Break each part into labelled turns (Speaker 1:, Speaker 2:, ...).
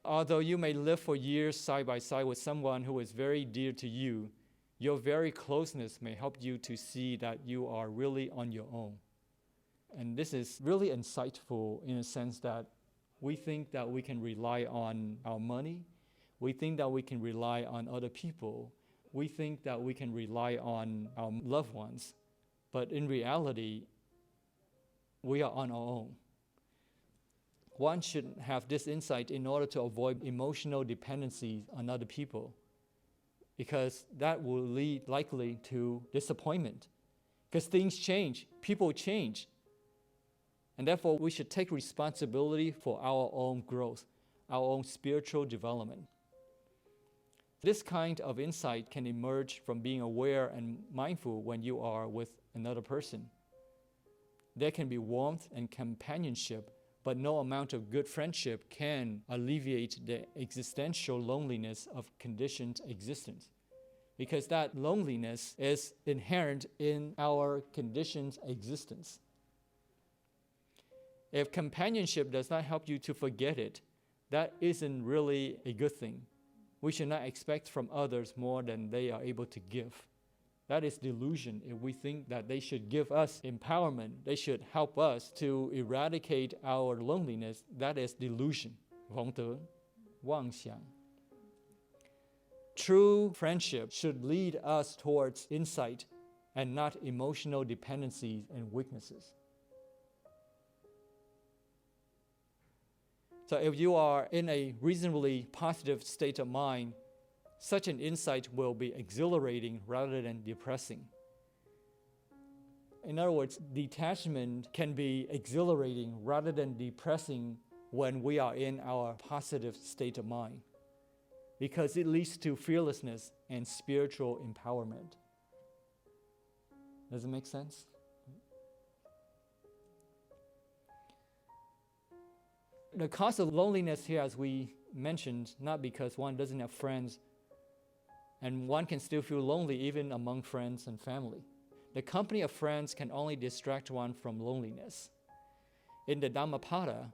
Speaker 1: Although you may live for years side by side with someone who is very dear to you, your very closeness may help you to see that you are really on your own. And this is really insightful in a sense that we think that we can rely on our money. We think that we can rely on other people. We think that we can rely on our loved ones. But in reality, we are on our own. One should have this insight in order to avoid emotional dependencies on other people, because that will lead likely to disappointment. Because things change, people change. And therefore, we should take responsibility for our own growth, our own spiritual development. This kind of insight can emerge from being aware and mindful when you are with another person. There can be warmth and companionship, but no amount of good friendship can alleviate the existential loneliness of conditioned existence, because that loneliness is inherent in our conditioned existence. If companionship does not help you to forget it, that isn't really a good thing. We should not expect from others more than they are able to give. That is delusion. If we think that they should give us empowerment, they should help us to eradicate our loneliness, that is delusion. 弘德,妄想. True friendship should lead us towards insight and not emotional dependencies and weaknesses. So if you are in a reasonably positive state of mind, such an insight will be exhilarating rather than depressing. In other words, detachment can be exhilarating rather than depressing when we are in our positive state of mind, because it leads to fearlessness and spiritual empowerment. Does it make sense? The cause of loneliness here, as we mentioned, not because one doesn't have friends, and one can still feel lonely even among friends and family. The company of friends can only distract one from loneliness. In the Dhammapada,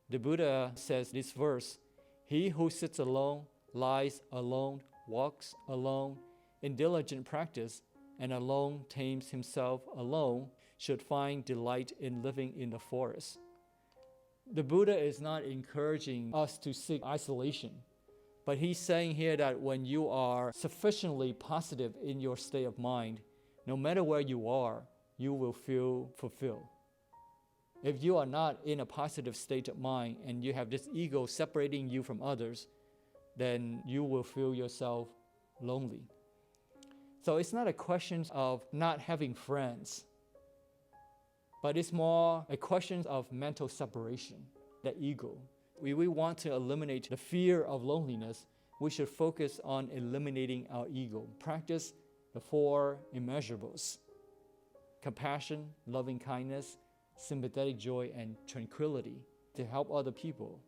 Speaker 1: the Buddha says this verse, "He who sits alone, lies alone, walks alone, in diligent practice, and alone tames himself alone, should find delight in living in the forest." The Buddha is not encouraging us to seek isolation, but he's saying here that when you are sufficiently positive in your state of mind, no matter where you are, you will feel fulfilled. If you are not in a positive state of mind and you have this ego separating you from others, then you will feel yourself lonely. So it's not a question of not having friends, but it's more a question of mental separation, the ego. If we want to eliminate the fear of loneliness, we should focus on eliminating our ego. Practice the 4 immeasurables: compassion, loving kindness, sympathetic joy, and tranquility to help other people.